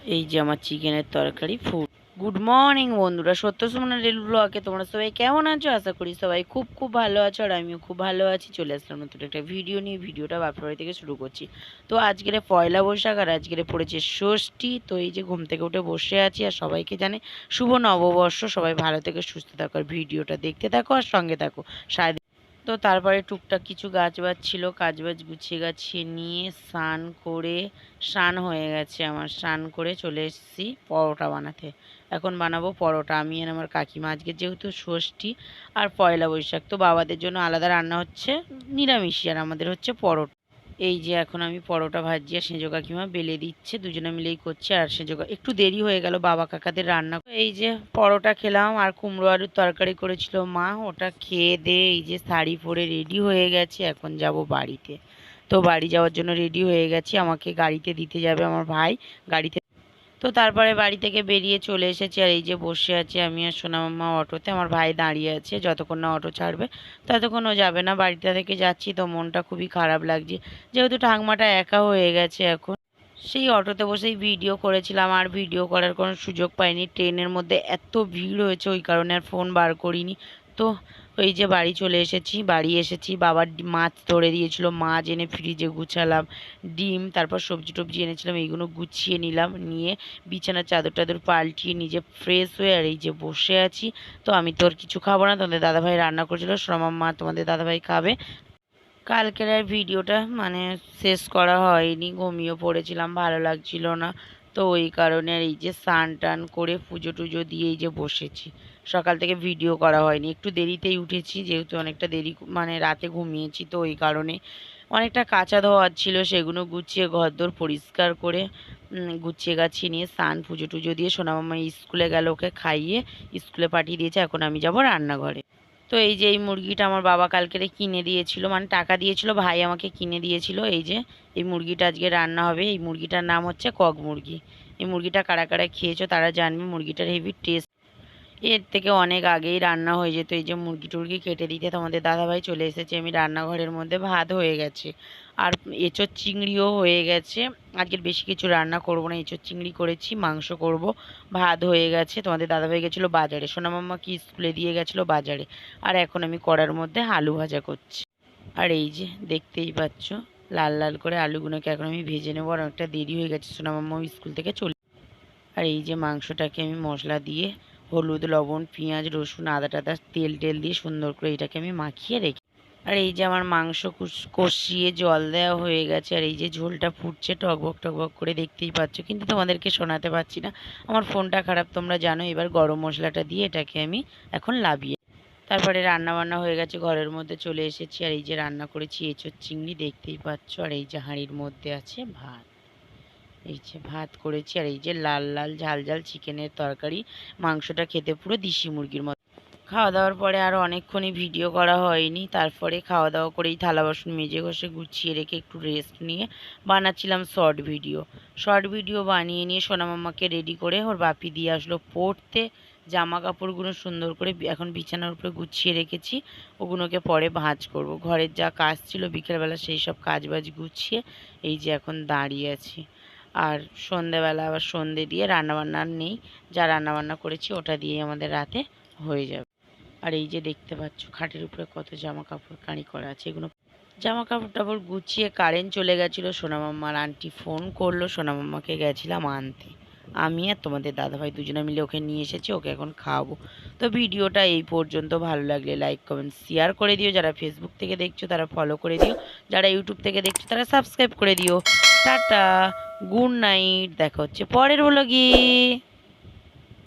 এই যে আমার চিকেনের তরকারি ফুড। গুড মর্নিং বন্ধুরা, সত্য সুমনা রেল ব্লগে তোমরা সবাই কেমন আছো? আশা করি সবাই খুব খুব ভালো আছো, আর আমিও খুব ভালো আছি। চলে আসলাম নতুন একটা ভিডিও নিয়ে। ভিডিওটা বাপের বাড়ি থেকে শুরু করছি। তো আজকের পয়লা বৈশাখ, আর আজকের পড়েছে ষষ্ঠী। তো এই যে ঘুম থেকে উঠে বসে আছি, আর সবাইকে জানে শুভ নববর্ষ। সবাই ভালো থেকে সুস্থ থাকো, আর ভিডিওটা দেখতে থাকো আর সঙ্গে থাকো। তো তারপরে টুকটাক কিছু গাছবাজ ছিল, কাজবাজ গুছিয়ে গাছিয়ে নিয়ে স্নান হয়ে গেছে আমার। স্নান করে চলে এসেছি পরোটা বানাতে। এখন বানাবো পরোটা আমি আর আমার কাকিমা। আজকে যেহেতু ষষ্ঠী আর পয়লা বৈশাখ, তো বাবাদের জন্য আলাদা রান্না হচ্ছে নিরামিষই, আর আমাদের হচ্ছে পরোটা। এই যে এখন আমি পরোটা ভাজি, আর সেজো কাকিমা বেলে দিচ্ছে, দুজনে মিলেই করছে। আর সেজো একটু দেরি হয়ে গেল বাবা কাকাদের রান্না। এই যে পরোটা খেলাম, আর কুমড়ো আলুর তরকারি করেছিল মা, ওটা খেয়ে দিয়ে এই যে শাড়ি পরে রেডি হয়ে গেছে। এখন যাব বাড়িতে। তো বাড়ি যাওয়ার জন্য রেডি হয়ে গেছি, আমাকে গাড়িতে দিতে যাবে আমার ভাই গাড়িতে। তো তারপরে বাড়ি থেকে বেরিয়ে চলে এসেছি, আর এই যে বসে আছি আমি আর সোনামাম্মা অটোতে। আমার ভাই দাঁড়িয়ে আছে, যতক্ষণ না অটো ছাড়বে ততক্ষণ ও যাবে না। বাড়িটা থেকে যাচ্ছি তো মনটা খুবই খারাপ লাগছে, যেহেতু ঠাকমাটা একা হয়ে গেছে এখন। সেই অটোতে বসেই ভিডিও করেছিলাম, আর ভিডিও করার কোনো সুযোগ পাইনি। ট্রেনের মধ্যে এত ভিড় হয়েছে, ওই কারণে আর ফোন বার করিনি। তো ওই যে বাড়ি চলে এসেছি। বাড়ি এসেছি, বাবার মাছ ধরে দিয়েছিল, মাছ এনে ফ্রিজে গুছালাম। ডিম, তারপর সবজি টবজি এনেছিলাম, এইগুলো গুছিয়ে নিলাম। নিয়ে বিছানার চাদর টাদর পাল্টিয়ে নিজে ফ্রেশ হয়ে আর এই যে বসে আছি। তো আমি তো আর কিছু খাবো না, তোমাদের দাদাভাই রান্না করেছিল, সোনামাম্মা তোমাদের দাদাভাই খাবে। কালকের আর ভিডিওটা শেষ করা হয়নি, ঘুমিয়ে পড়েছিলাম, ভালো লাগছিল না। তো ওই কারণে আর এই যে স্নান টান করে পুজো টুজো দিয়ে এই যে বসেছি। সকাল থেকে ভিডিও করা হয়নি, একটু দেরিতেই উঠেছি, যেহেতু অনেকটা দেরি রাতে ঘুমিয়েছি। তো ওই কারণে অনেকটা কাঁচা ধোয়ার ছিল, সেগুলো গুছিয়ে ঘরদোর পরিষ্কার করে গুছিয়ে গাছিয়ে নিয়ে স্নান পুজো টুজো দিয়ে সোনামাম্মা স্কুলে গেল, ওকে খাইয়ে স্কুলে পাঠিয়ে দিয়েছে। এখন আমি যাব রান্নাঘরে। তো এই যে এই মুরগিটা আমার বাবা কালকেরে কিনে দিয়েছিল, টাকা দিয়েছিল, ভাই আমাকে কিনে দিয়েছিল। এই যে এই মুরগিটা আজকে রান্না হবে। এই মুরগিটার নাম হচ্ছে কক মুরগি। এই মুরগিটা কারা কারা খেয়েছো তারা জানবে, মুরগিটার হেভি টেস্ট। এর থেকে অনেক আগেই রান্না হয়ে যেত। এই যে মুরগি টুরগি কেটে দিতে তোমাদের দাদাভাই চলে এসেছে। আমি রান্নাঘরের মধ্যে, ভাত হয়ে গেছে, আর এঁচোড় চিংড়িও হয়ে গেছে। আজকের বেশি কিছু রান্না করব না, এঁচোড় চিংড়ি করেছি, মাংস করব, ভাত হয়ে গেছে। তোমাদের দাদাভাই গেছিলো বাজারে, সোনামাম্মা কি স্কুলে দিয়ে গেছিলো বাজারে। আর এখন আমি কড়ার মধ্যে আলু ভাজা করছি। আর এই যে দেখতেই পাচ্ছ, লাল লাল করে আলুগুলোকে এখন আমি ভেজে নেবো। আর অনেকটা দেরি হয়ে গেছে, সোনামাম্মা স্কুল থেকে চলে। আর এই যে মাংসটাকে আমি মশলা দিয়ে হলুদ লবণ পেঁয়াজ রসুন আদা টাদা তেল টেল দিয়ে সুন্দর করে এটাকে আমি মাখিয়ে রেখে। আর এই যে আমার মাংস কষিয়ে জল দেওয়া হয়ে গেছে, আর এই যে ঝোলটা ফুটছে টকবক টকবক করে, দেখতেই পাচ্ছ, কিন্তু তোমাদেরকে শোনাতে পারছি না, আমার ফোনটা খারাপ তোমরা জানো। এবার গরম মশলাটা দিয়ে এটাকে আমি এখন লাভিয়ে। তারপরে রান্না বান্না হয়ে গেছে, ঘরের মধ্যে চলে এসেছি। আর এই যে রান্না করেছি এঁচোড় চিংড়ি, দেখতেই পাচ্ছ। আর এই যে হাঁড়ির মধ্যে আছে ভাত, এই যে ভাত করেছি। আর এই যে লাল লাল ঝাল ঝাল চিকেনের তরকারি। মাংসটা খেতে পুরো দেশি মুরগির মতো। খাওয়া দাওয়ার পরে আরও অনেকক্ষণই ভিডিও করা হয়নি। তারপরে খাওয়া দাওয়া করেই থালা বাসন মেজে ঘষে গুছিয়ে রেখে একটু রেস্ট নিয়ে বানাচ্ছিলাম শর্ট ভিডিও। শর্ট ভিডিও বানিয়ে নিয়ে সোনামাম্মাকে রেডি করে ওর বাপি দিয়ে আসলো পড়তে। জামা কাপড়গুলো সুন্দর করে এখন বিছানার উপরে গুছিয়ে রেখেছি, ওগুলোকে পরে ভাঁজ করব। ঘরের যা কাজ ছিল বিকেলবেলা, সেই সব কাজ বাজ গুছিয়ে এই যে এখন দাঁড়িয়ে আছি। আর সন্ধেবেলা আবার সন্ধে দিয়ে রান্নাবান্না নেই, যা রান্নাবান্না করেছি ওটা দিয়ে আমাদের রাতে হয়ে যাবে। আর এই যে দেখতে পাচ্ছ খাটের উপরে কত জামা কাপড় কাঁড়ি করা আছে, এগুলো জামা কাপড় টাপড় গুছিয়ে কারেন্ট চলে গেছিলো। সোনামাম্মার আন্টি ফোন করলো, সোনামাম্মাকে গেছিলাম আনতে। আমি আর তোমাদের দাদাভাই দুজনে মিলে ওকে নিয়ে এসেছি, ওকে এখন খাওয়াবো। তো ভিডিওটা এই পর্যন্ত, ভালো লাগলে লাইক কমেন্ট শেয়ার করে দিও। যারা ফেসবুক থেকে দেখছো তারা ফলো করে দিও, যারা ইউটিউব থেকে দেখছো তারা সাবস্ক্রাইব করে দিও। টাটা, গুড নাইট, দেখা হচ্ছে পরের ব্লগে।